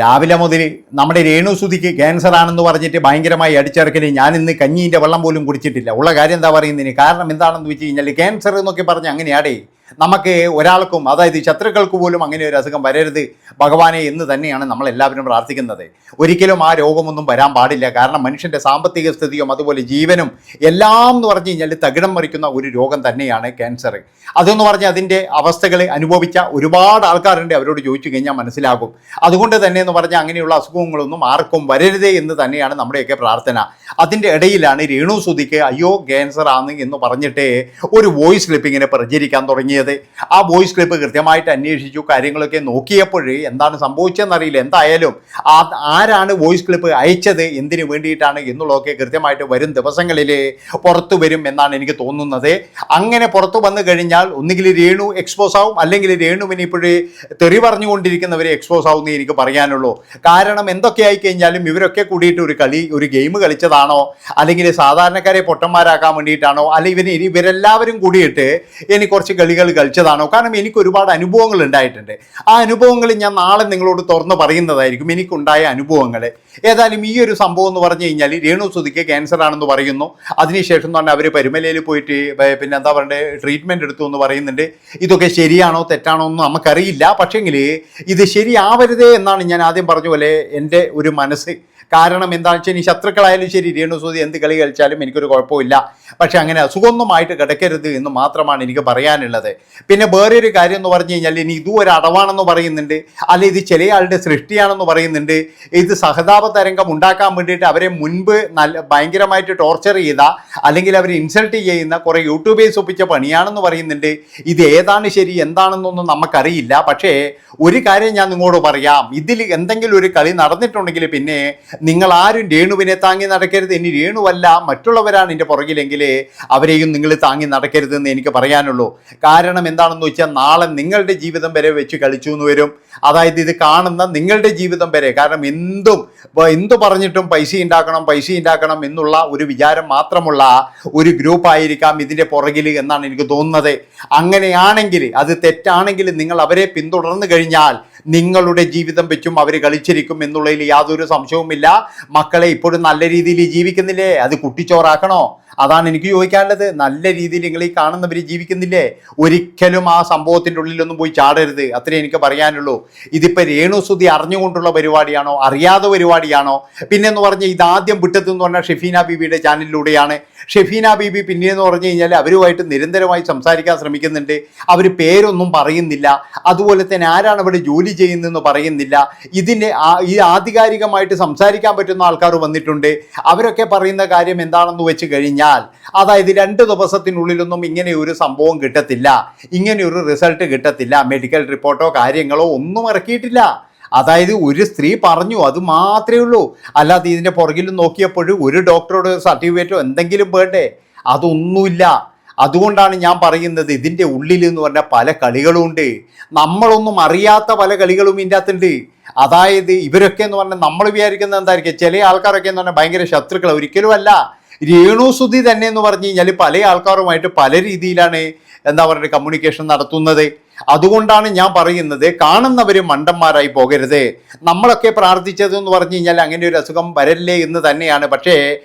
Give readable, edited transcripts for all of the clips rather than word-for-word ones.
രാവിലെ മുതൽ നമ്മുടെ രേണുസുതിക്ക് ക്യാൻസർ ആണെന്ന് പറഞ്ഞിട്ട് ഭയങ്കരമായി അടിച്ചിറക്കല്. ഞാൻ ഇന്ന് കഞ്ഞീൻ്റെ വെള്ളം പോലും കുടിച്ചിട്ടില്ല. ഉള്ള കാര്യം എന്താ പറയുന്നതിന് കാരണം എന്താണെന്ന് വെച്ച് കഴിഞ്ഞാൽ ക്യാൻസർ എന്നൊക്കെ പറഞ്ഞ് അങ്ങനെയാടേ നമുക്ക് ഒരാൾക്കും, അതായത് ശത്രുക്കൾക്ക് പോലും അങ്ങനെ ഒരു അസുഖം വരരുത് ഭഗവാനെ എന്ന് തന്നെയാണ് നമ്മളെല്ലാവരും പ്രാർത്ഥിക്കുന്നത്. ഒരിക്കലും ആ രോഗമൊന്നും വരാൻ പാടില്ല. കാരണം മനുഷ്യൻ്റെ സാമ്പത്തിക സ്ഥിതിയും അതുപോലെ ജീവനും എല്ലാം എന്ന് പറഞ്ഞു കഴിഞ്ഞാൽ തകിടം മറിക്കുന്ന ഒരു രോഗം തന്നെയാണ് ക്യാൻസർ. അതെന്ന് പറഞ്ഞാൽ അതിൻ്റെ അവസ്ഥകൾ അനുഭവിച്ച ഒരുപാട് ആൾക്കാരുണ്ട്. അവരോട് ചോദിച്ചു കഴിഞ്ഞാൽ മനസ്സിലാകും. അതുകൊണ്ട് തന്നെ എന്ന് പറഞ്ഞാൽ അങ്ങനെയുള്ള അസുഖങ്ങളൊന്നും ആർക്കും വരരുതേ എന്ന് തന്നെയാണ് നമ്മുടെയൊക്കെ പ്രാർത്ഥന. അതിൻ്റെ ഇടയിലാണ് രേണുസുതിക്ക് അയ്യോ ക്യാൻസർ ആണ് എന്ന് പറഞ്ഞിട്ട് ഒരു വോയിസ് ക്ലിപ്പ് ഇങ്ങനെ പ്രചരിക്കാൻ തുടങ്ങിയത്. ആ വോയിസ് ക്ലിപ്പ് കൃത്യമായിട്ട് അന്വേഷിച്ചു, കാര്യങ്ങളൊക്കെ നോക്കിയപ്പോൾ എന്താണ് സംഭവിച്ചതെന്നറിയില്ല. എന്തായാലും ആരാണ് വോയിസ് ക്ലിപ്പ് അയച്ചത്, എന്തിനു വേണ്ടിയിട്ടാണ് എന്നുള്ളതൊക്കെ കൃത്യമായിട്ട് വരും ദിവസങ്ങളിൽ പുറത്തു വരും എന്നാണ് എനിക്ക് തോന്നുന്നത്. അങ്ങനെ പുറത്തു വന്നു കഴിഞ്ഞാൽ ഒന്നുകിൽ രേണു എക്സ്പോസ് ആവും, അല്ലെങ്കിൽ രേണുവിന് ഇപ്പോഴേ തെറി പറഞ്ഞുകൊണ്ടിരിക്കുന്നവരെ എക്സ്പോസ് ആവും എന്ന് എനിക്ക് പറയാനുള്ളൂ. കാരണം എന്തൊക്കെയായി കഴിഞ്ഞാലും ഇവരൊക്കെ കൂടിയിട്ട് ഒരു ഗെയിം കളിച്ചതാണോ, അല്ലെങ്കിൽ സാധാരണക്കാരെ പൊട്ടന്മാരാക്കാൻ വേണ്ടിയിട്ടാണോ, അല്ലെങ്കിൽ ഇവരെല്ലാവരും കൂടിയിട്ട് ഇനി കുറച്ച് കളികൾ കളിച്ചതാണോ? കാരണം എനിക്ക് ഒരുപാട് അനുഭവങ്ങൾ ഉണ്ടായിട്ടുണ്ട്. ആ അനുഭവങ്ങൾ ഞാൻ നാളെ നിങ്ങളോട് തുറന്ന് പറയുന്നതായിരിക്കും, എനിക്കുണ്ടായ അനുഭവങ്ങൾ. ഏതായാലും ഈ ഒരു സംഭവം എന്ന് പറഞ്ഞു കഴിഞ്ഞാൽ രേണുസുതിക്ക് ക്യാൻസർ ആണെന്ന് പറയുന്നു. അതിനുശേഷം എന്ന് പറഞ്ഞാൽ അവർ പരുമലയിൽ പോയിട്ട് പിന്നെ എന്താ പറയുക ട്രീറ്റ്മെൻറ്റ് എടുത്തു എന്ന് പറയുന്നുണ്ട്. ഇതൊക്കെ ശരിയാണോ തെറ്റാണോ എന്ന് നമുക്കറിയില്ല. പക്ഷേങ്കിൽ ഇത് ശരിയാവരുതേ എന്നാണ് ഞാൻ ആദ്യം പറഞ്ഞ പോലെ എൻ്റെ ഒരു മനസ്സ്. കാരണം എന്താണെന്ന് വെച്ചാൽ ഇനി ശത്രുക്കളായാലും ശരി രേണുസുതി എന്ത് കളി കളിച്ചാലും എനിക്കൊരു കുഴപ്പമില്ല. പക്ഷെ അങ്ങനെ അസുഖമൊന്നുമായിട്ട് കിടക്കരുത് എന്ന് മാത്രമാണ് എനിക്ക് പറയാനുള്ളത്. പിന്നെ വേറെ ഒരു കാര്യം എന്ന് പറഞ്ഞു കഴിഞ്ഞാൽ ഇനി ഇതും ഒരു അടവാണെന്ന് പറയുന്നുണ്ട്, അല്ലെ ഇത് ചില ആളുടെ സൃഷ്ടിയാണെന്ന് പറയുന്നുണ്ട്. ഇത് സഹതാപ തരംഗം ഉണ്ടാക്കാൻ വേണ്ടിയിട്ട് അവരെ മുൻപ് ഭയങ്കരമായിട്ട് ടോർച്ചർ ചെയ്ത, അല്ലെങ്കിൽ അവരെ ഇൻസൾട്ട് ചെയ്യുന്ന കുറേ യൂട്യൂബേഴ്സ് ഒപ്പിച്ച പണിയാണെന്ന് പറയുന്നുണ്ട്. ഇത് ഏതാണ് ശരി എന്താണെന്നൊന്നും നമുക്കറിയില്ല. പക്ഷേ ഒരു കാര്യം ഞാൻ നിങ്ങളോട് പറയാം, ഇതിൽ എന്തെങ്കിലും ഒരു കളി നടന്നിട്ടുണ്ടെങ്കിൽ പിന്നെ നിങ്ങൾ ആരും രേണുവിനെ താങ്ങി നടക്കരുത്. ഇനി രേണുവല്ല മറ്റുള്ളവരാണ് എൻ്റെ പുറകിലെങ്കിൽ അവരെയും നിങ്ങൾ താങ്ങി നടക്കരുതെന്ന് എനിക്ക് പറയാനുള്ളൂ. കാരണം എന്താണെന്ന് വെച്ചാൽ നാളെ നിങ്ങളുടെ ജീവിതം വരെ വെച്ച് കളിച്ചു എന്ന് വരും. അതായത് ഇത് കാണുന്ന നിങ്ങളുടെ ജീവിതം വരെ. കാരണം എന്തു പറഞ്ഞിട്ടും പൈസ ഉണ്ടാക്കണം എന്നുള്ള ഒരു വിചാരം മാത്രമുള്ള ഒരു ഗ്രൂപ്പായിരിക്കാം ഇതിൻ്റെ പുറകിൽ എന്നാണ് എനിക്ക് തോന്നുന്നത്. അങ്ങനെയാണെങ്കിൽ, അത് തെറ്റാണെങ്കിൽ നിങ്ങൾ അവരെ പിന്തുടർന്നു കഴിഞ്ഞാൽ നിങ്ങളുടെ ജീവിതം വെച്ചും അവർ കളിച്ചിരിക്കും എന്നുള്ളതിൽ യാതൊരു സംശയവുമില്ല. മക്കളെ ഇപ്പോഴും നല്ല രീതിയിൽ ജീവിക്കുന്നില്ലേ? അത് കുട്ടിച്ചോറാക്കണോ? അതാണ് എനിക്ക് ചോദിക്കാനുള്ളത്. നല്ല രീതിയിൽ നിങ്ങൾ ഈ കാണുന്നവർ ജീവിക്കുന്നില്ലേ? ഒരിക്കലും ആ സംഭവത്തിൻ്റെ ഉള്ളിലൊന്നും പോയി ചാടരുത്. അത്രേ എനിക്ക് പറയാനുള്ളൂ. ഇതിപ്പോൾ രേണുസുതി അറിഞ്ഞുകൊണ്ടുള്ള പരിപാടിയാണോ അറിയാതെ പരിപാടിയാണോ? പിന്നെന്ന് പറഞ്ഞാൽ ഇതാദ്യം വിട്ടതെന്ന് പറഞ്ഞാൽ ഷെഫീന ബീബിയുടെ ചാനലിലൂടെയാണ്. ഷെഫീന ബീബി പിന്നെയെന്ന് പറഞ്ഞു കഴിഞ്ഞാൽ അവരുമായിട്ട് നിരന്തരമായി സംസാരിക്കാൻ ശ്രമിക്കുന്നുണ്ട്. അവർ പേരൊന്നും പറയുന്നില്ല. അതുപോലെ തന്നെ ആരാണ് ഇവിടെ ജോലി ചെയ്യുന്നതെന്ന് പറയുന്നില്ല. ഈ ആധികാരികമായിട്ട് സംസാരിക്കാൻ പറ്റുന്ന ആൾക്കാർ വന്നിട്ടുണ്ട്. അവരൊക്കെ പറയുന്ന കാര്യം എന്താണെന്ന് വെച്ച് കഴിഞ്ഞാൽ, അതായത് 2 ദിവസത്തിനുള്ളിലൊന്നും ഇങ്ങനെ ഒരു സംഭവം കിട്ടത്തില്ല, ഇങ്ങനെ ഒരു റിസൾട്ട് കിട്ടത്തില്ല, മെഡിക്കൽ റിപ്പോർട്ടോ കാര്യങ്ങളോ ഒന്നും ഇറക്കിയിട്ടില്ല. അതായത് ഒരു സ്ത്രീ പറഞ്ഞു, അത് മാത്രമേ ഉള്ളൂ. അല്ലാതെ ഇതിൻ്റെ പുറകിൽ നോക്കിയപ്പോൾ ഒരു ഡോക്ടറോട് സർട്ടിഫിക്കറ്റോ എന്തെങ്കിലും വേണ്ടേ? അതൊന്നുമില്ല. അതുകൊണ്ടാണ് ഞാൻ പറയുന്നത് ഇതിൻ്റെ ഉള്ളിൽ എന്ന് പറഞ്ഞാൽ പല കളികളും ഉണ്ട്. നമ്മളൊന്നും അറിയാത്ത പല കളികളും ഇതിൻ്റെ അകത്തുണ്ട്. അതായത് ഇവരൊക്കെ എന്ന് പറഞ്ഞാൽ നമ്മൾ വിചാരിക്കുന്നത് എന്തായിരിക്കും, ചില ആൾക്കാരൊക്കെ എന്ന് പറഞ്ഞാൽ ഭയങ്കര ശത്രുക്കൾ. ഒരിക്കലും അല്ല. രേണുസുതി തന്നെ എന്ന് പറഞ്ഞു കഴിഞ്ഞാൽ പല ആൾക്കാരുമായിട്ട് പല രീതിയിലാണ് എന്താ പറയുക കമ്മ്യൂണിക്കേഷൻ നടത്തുന്നത്. അതുകൊണ്ടാണ് ഞാൻ പറയുന്നത് കാണുന്നവർ മണ്ടന്മാരായി പോകരുത്. നമ്മളൊക്കെ പ്രാർത്ഥിച്ചത് എന്ന് പറഞ്ഞു കഴിഞ്ഞാൽ അങ്ങനെ ഒരു അസുഖം വരല്ലേ എന്ന് തന്നെയാണ്. പക്ഷേ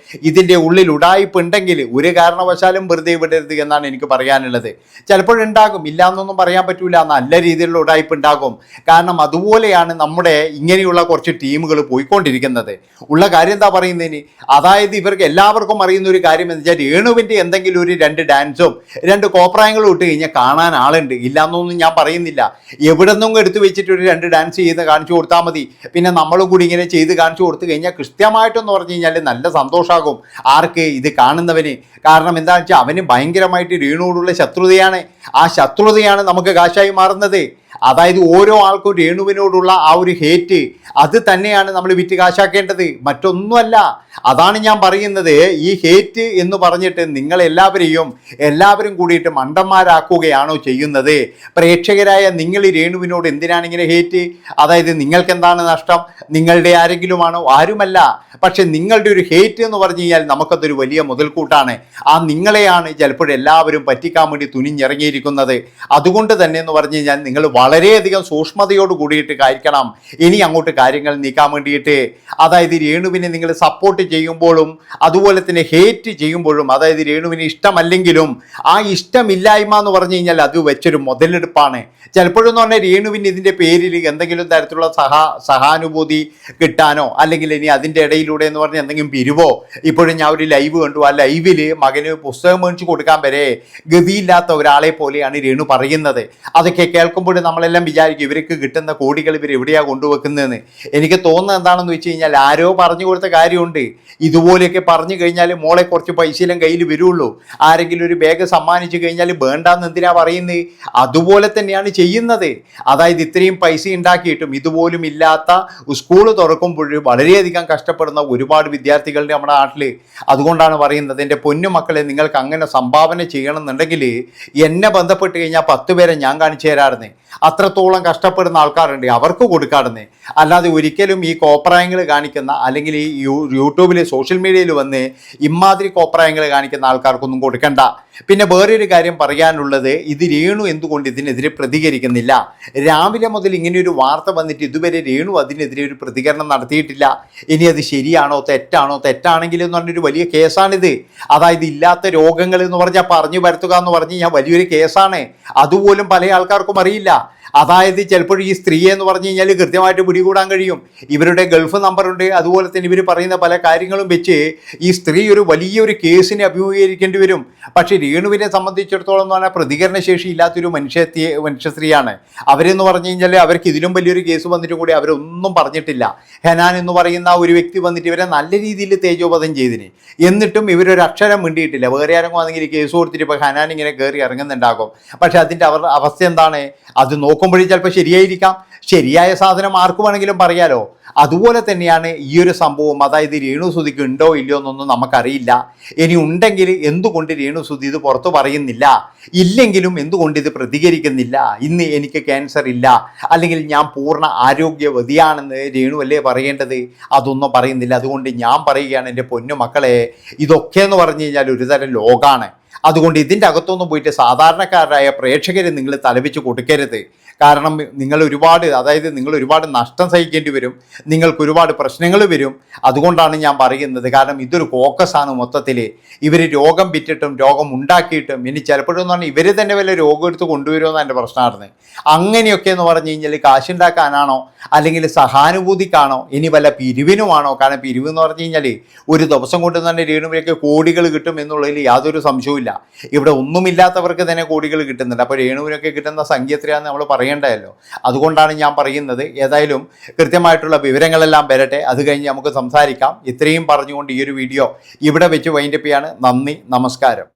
ഇതിൻ്റെ ഉള്ളിൽ ഉടായ്പ ഉണ്ടെങ്കിൽ ഒരു കാരണവശാലും വെറുതെ വിടരുത് എന്നാണ് എനിക്ക് പറയാനുള്ളത്. ചിലപ്പോഴുണ്ടാകും, ഇല്ലയെന്നൊന്നും പറയാൻ പറ്റൂല. നല്ല രീതിയിലുള്ള ഉടായ്പ ഉണ്ടാകും. കാരണം അതുപോലെയാണ് നമ്മുടെ ഇങ്ങനെയുള്ള കുറച്ച് ടീമുകൾ പോയിക്കൊണ്ടിരിക്കുന്നത്. ഉള്ള കാര്യം എന്താ പറയുന്നതിന്, അതായത് ഇവർക്ക് എല്ലാവർക്കും അറിയുന്ന ഒരു കാര്യം എന്ന് വെച്ചാൽ രേണുവിൻ്റെ എന്തെങ്കിലും ഒരു 2 ഡാൻസും 2 കോപ്രായങ്ങളും ഇട്ട് കഴിഞ്ഞാൽ കാണാൻ ആളുണ്ട്. ഇല്ലയെന്നൊന്നും ഞാൻ പറയുന്നില്ല. എവിടെ നിന്നും എടുത്തു വെച്ചിട്ട് ഒരു 2 ഡാൻസ് ചെയ്ത് കാണിച്ചു കൊടുത്താൽ മതി. പിന്നെ നമ്മളും കൂടി ഇങ്ങനെ ചെയ്ത് കാണിച്ചു കൊടുത്തു കഴിഞ്ഞാൽ കൃത്യമായിട്ടെന്ന് പറഞ്ഞു കഴിഞ്ഞാൽ നല്ല സന്തോഷമാകും ആർക്ക്, ഇത് കാണുന്നവന്. കാരണം എന്താണെന്ന് വെച്ചാൽ അവന് ഭയങ്കരമായിട്ട് രേണുവോടുള്ള ശത്രുതയാണ്. ആ ശത്രുതയാണ് നമുക്ക് കാശായി മാറുന്നത്. അതായത് ഓരോ ആൾക്കും രേണുവിനോടുള്ള ആ ഒരു ഹേറ്റ്, അത് തന്നെയാണ് നമ്മൾ വിറ്റ് കാശാക്കേണ്ടത്, മറ്റൊന്നുമല്ല. അതാണ് ഞാൻ പറയുന്നത്. ഈ ഹേറ്റ് എന്ന് പറഞ്ഞിട്ട് എല്ലാവരും കൂടിയിട്ട് മണ്ടന്മാരാക്കുകയാണോ ചെയ്യുന്നത്? പ്രേക്ഷകരായ നിങ്ങൾ ഈ രേണുവിനോട് എന്തിനാണ് ഇങ്ങനെ ഹേറ്റ്? അതായത് നിങ്ങൾക്ക് എന്താണ് നഷ്ടം? നിങ്ങളുടെ ആരെങ്കിലുമാണോ? ആരുമല്ല. പക്ഷെ നിങ്ങളുടെ ഒരു ഹേറ്റ് എന്ന് പറഞ്ഞു കഴിഞ്ഞാൽ നമുക്കതൊരു വലിയ മുതൽക്കൂട്ടാണ്. ആ നിങ്ങളെയാണ് ചിലപ്പോൾ എല്ലാവരും പറ്റിക്കാൻ വേണ്ടി തുനിഞ്ഞിറങ്ങിയിരിക്കുന്നത്. അതുകൊണ്ട് തന്നെ എന്ന് പറഞ്ഞു കഴിഞ്ഞാൽ നിങ്ങൾ വളരെയധികം സൂക്ഷ്മതയോട് കൂടിയിട്ട് കാര്യക്കണം ഇനി അങ്ങോട്ട് കാര്യങ്ങൾ നീക്കാൻ വേണ്ടിയിട്ട്. അതായത് രേണുവിനെ നിങ്ങൾ സപ്പോർട്ട് ചെയ്യുമ്പോഴും അതുപോലെ തന്നെ ഹേറ്റ് ചെയ്യുമ്പോഴും, അതായത് രേണുവിന് ഇഷ്ടമല്ലെങ്കിലും ആ ഇഷ്ടമില്ലായ്മ എന്ന് പറഞ്ഞു കഴിഞ്ഞാൽ അത് വെച്ചൊരു മുതലെടുപ്പാണ്. ചിലപ്പോഴെന്ന് പറഞ്ഞാൽ രേണുവിന് ഇതിൻ്റെ പേരിൽ എന്തെങ്കിലും തരത്തിലുള്ള സഹാനുഭൂതി കിട്ടാനോ അല്ലെങ്കിൽ ഇനി അതിൻ്റെ ഇടയിലൂടെ എന്ന് പറഞ്ഞാൽ എന്തെങ്കിലും പിരിവോ. ഇപ്പോഴും ഞാൻ ഒരു ലൈവ് കണ്ടു, ആ ലൈവിൽ മകന് പുസ്തകം മേടിച്ച് കൊടുക്കാൻ വരെ ഗതിയില്ലാത്ത ഒരാളെ പോലെയാണ് രേണു പറയുന്നത്. അതൊക്കെ കേൾക്കുമ്പോൾ നമ്മളെല്ലാം വിചാരിക്കും ഇവർക്ക് കിട്ടുന്ന കോടികൾ ഇവർ എവിടെയാണ് കൊണ്ടുവെക്കുന്നതെന്ന്. എനിക്ക് തോന്നുന്നത് എന്താണെന്ന് വെച്ച് കഴിഞ്ഞാൽ ആരോ പറഞ്ഞു കൊടുത്ത കാര്യമുണ്ട്, ഇതുപോലെയൊക്കെ പറഞ്ഞു കഴിഞ്ഞാൽ മോളെ കുറച്ച് പൈസയെല്ലാം കയ്യിൽ വരുള്ളൂ, ആരെങ്കിലും ഒരു ബാഗ് സമ്മാനിച്ചു കഴിഞ്ഞാൽ വേണ്ടാന്ന് എന്തിനാ പറയുന്നത്. അതുപോലെ തന്നെയാണ് ചെയ്യുന്നത്. അതായത് ഇത്രയും പൈസ ഉണ്ടാക്കിയിട്ടും ഇതുപോലും ഇല്ലാത്ത സ്കൂൾ തുറക്കുമ്പോൾ വളരെയധികം കഷ്ടപ്പെടുന്ന ഒരുപാട് വിദ്യാർത്ഥികളുടെ നമ്മുടെ നാട്ടിൽ. അതുകൊണ്ടാണ് പറയുന്നത് എൻ്റെ പൊന്നു മക്കളെ, നിങ്ങൾക്ക് അങ്ങനെ സംഭാവന ചെയ്യണമെന്നുണ്ടെങ്കിൽ എന്നെ ബന്ധപ്പെട്ട് കഴിഞ്ഞാൽ 10 പേരെ ഞാൻ കാണിച്ചു തരാറുന്നേ. അത്രത്തോളം കഷ്ടപ്പെടുന്ന ആൾക്കാരുണ്ട്, അവർക്ക് കൊടുക്കാറുന്നേ. അല്ലാതെ ഒരിക്കലും ഈ കോപ്രായങ്ങൾ കാണിക്കുന്ന അല്ലെങ്കിൽ ഈ യൂട്യൂബിൽ സോഷ്യൽ മീഡിയയിൽ വന്ന് ഇമാതിരി കോപ്രായങ്ങൾ കാണിക്കുന്ന ആൾക്കാർക്കൊന്നും കൊടുക്കണ്ട. പിന്നെ വേറൊരു കാര്യം പറയാനുള്ളത്, ഇത് രേണു എന്തുകൊണ്ട് ഇതിനെതിരെ പ്രതികരിക്കുന്നില്ല? രാവിലെ മുതൽ ഇങ്ങനെയൊരു വാർത്ത വന്നിട്ട് ഇതുവരെ രേണു അതിനെതിരെ ഒരു പ്രതികരണം നടത്തിയിട്ടില്ല. ഇനി അത് ശരിയാണോ തെറ്റാണോ? തെറ്റാണെങ്കിൽ എന്ന് പറഞ്ഞൊരു വലിയ കേസാണിത്. അതായത് ഇല്ലാത്ത രോഗങ്ങൾ എന്ന് പറഞ്ഞാൽ പറഞ്ഞു വരുത്തുക എന്ന് പറഞ്ഞു കഴിഞ്ഞാൽ വലിയൊരു കേസാണ്. അതുപോലും പല ആൾക്കാർക്കും അറിയില്ല. അതായത് ചിലപ്പോൾ ഈ സ്ത്രീ എന്ന് പറഞ്ഞു കഴിഞ്ഞാൽ കൃത്യമായിട്ട് പിടികൂടാൻ കഴിയും. ഇവരുടെ ഗൾഫ് നമ്പറുണ്ട്, അതുപോലെ തന്നെ ഇവർ പറയുന്ന പല കാര്യങ്ങളും വെച്ച് ഈ സ്ത്രീ ഒരു വലിയൊരു കേസിനെ അഭിമുഖീകരിക്കേണ്ടി വരും. പക്ഷേ രേണുവിനെ സംബന്ധിച്ചിടത്തോളം എന്ന് പറഞ്ഞാൽ പ്രതികരണശേഷി ഇല്ലാത്തൊരു മനുഷ്യ സ്ത്രീയാണ്. അവരെന്ന് പറഞ്ഞു കഴിഞ്ഞാൽ അവർക്ക് ഇതിലും വലിയൊരു കേസ് വന്നിട്ട് കൂടി അവരൊന്നും പറഞ്ഞിട്ടില്ല. ഹെനാൻ എന്ന് പറയുന്ന ഒരു വ്യക്തി വന്നിട്ട് ഇവരെ നല്ല രീതിയിൽ തേജോവധം ചെയ്തിന്, എന്നിട്ടും ഇവരൊരു അക്ഷരം മിണ്ടിയിട്ടില്ല. വേറെ ആരെങ്കിലും ആണെങ്കിൽ കേസ് കൊടുത്തിട്ട് ഇപ്പോൾ ഹെനാൻ ഇങ്ങനെ കയറി ഇറങ്ങുന്നുണ്ടാകും. പക്ഷെ അതിൻ്റെ അവസ്ഥ എന്താണ്? അത് നോക്കുമ്പോഴേ ചിലപ്പോൾ ശരിയായിരിക്കാം. ശരിയായ സാധനം ആർക്ക് വേണമെങ്കിലും പറയാലോ. അതുപോലെ തന്നെയാണ് ഈ ഒരു സംഭവം. അതായത് രേണുസുധിക്ക് ഉണ്ടോ ഇല്ലയോ എന്നൊന്നും നമുക്കറിയില്ല. ഇനി ഉണ്ടെങ്കിൽ എന്തുകൊണ്ട് രേണുസുധി ഇത് പുറത്തു പറയുന്നില്ല? ഇല്ലെങ്കിലും എന്തുകൊണ്ട് ഇത് പ്രതികരിക്കുന്നില്ല? ഇന്ന് എനിക്ക് ക്യാൻസർ ഇല്ല അല്ലെങ്കിൽ ഞാൻ പൂർണ്ണ ആരോഗ്യവതിയാണെന്ന് രേണു അല്ലേ പറയേണ്ടത്? അതൊന്നും പറയുന്നില്ല. അതുകൊണ്ട് ഞാൻ പറയുകയാണ് എൻ്റെ പൊന്നു മക്കളെ, ഇതൊക്കെ എന്ന് പറഞ്ഞു കഴിഞ്ഞാൽ ഒരു തരം ലോകാണ്. അതുകൊണ്ട് ഇതിൻ്റെ അകത്തൊന്നും പോയിട്ട് സാധാരണക്കാരായ പ്രേക്ഷകരെ നിങ്ങൾ തലവെച്ച് കൊടുക്കരുത്. കാരണം നിങ്ങൾ ഒരുപാട് നഷ്ടം സഹിക്കേണ്ടി വരും, നിങ്ങൾക്ക് ഒരുപാട് പ്രശ്നങ്ങൾ വരും. അതുകൊണ്ടാണ് ഞാൻ പറയുന്നത്. കാരണം ഇതൊരു ഫോക്കസാണ് മൊത്തത്തിൽ. ഇവർ രോഗം വിറ്റിട്ടും രോഗം ഉണ്ടാക്കിയിട്ടും ഇനി ചിലപ്പോഴെന്ന് പറഞ്ഞാൽ ഇവർ തന്നെ വല്ല രോഗം എടുത്ത് കൊണ്ടുവരുമെന്ന് എൻ്റെ പ്രശ്നമായിരുന്നു. അങ്ങനെയൊക്കെ എന്ന് പറഞ്ഞു കഴിഞ്ഞാൽ കാശുണ്ടാക്കാനാണോ അല്ലെങ്കിൽ സഹാനുഭൂതിക്കാണോ ഇനി വല്ല പിരിവിനുമാണോ? കാരണം പിരിവ് എന്ന് പറഞ്ഞു കഴിഞ്ഞാൽ ഒരു ദിവസം കൊണ്ട് തന്നെ രേണുവിലേക്ക് കോടികൾ കിട്ടും എന്നുള്ളതിൽ യാതൊരു സംശയവുമില്ല. ഇവിടെ ഒന്നുമില്ലാത്തവർക്ക് തന്നെ കോടികൾ കിട്ടുന്നുണ്ട്. അപ്പോൾ രേണുവിനൊക്കെ കിട്ടുന്ന സംഖ്യ എത്രയാണെന്ന് നമ്മൾ പറയേണ്ടതല്ലോ. അതുകൊണ്ടാണ് ഞാൻ പറയുന്നത്. ഏതായാലും കൃത്യമായിട്ടുള്ള വിവരങ്ങളെല്ലാം വരട്ടെ, അത് കഴിഞ്ഞ് നമുക്ക് സംസാരിക്കാം. ഇത്രയും പറഞ്ഞുകൊണ്ട് ഈ ഒരു വീഡിയോ ഇവിടെ വെച്ച് വൈൻഡപ്പ് ചെയ്യാണ്. നന്ദി, നമസ്കാരം.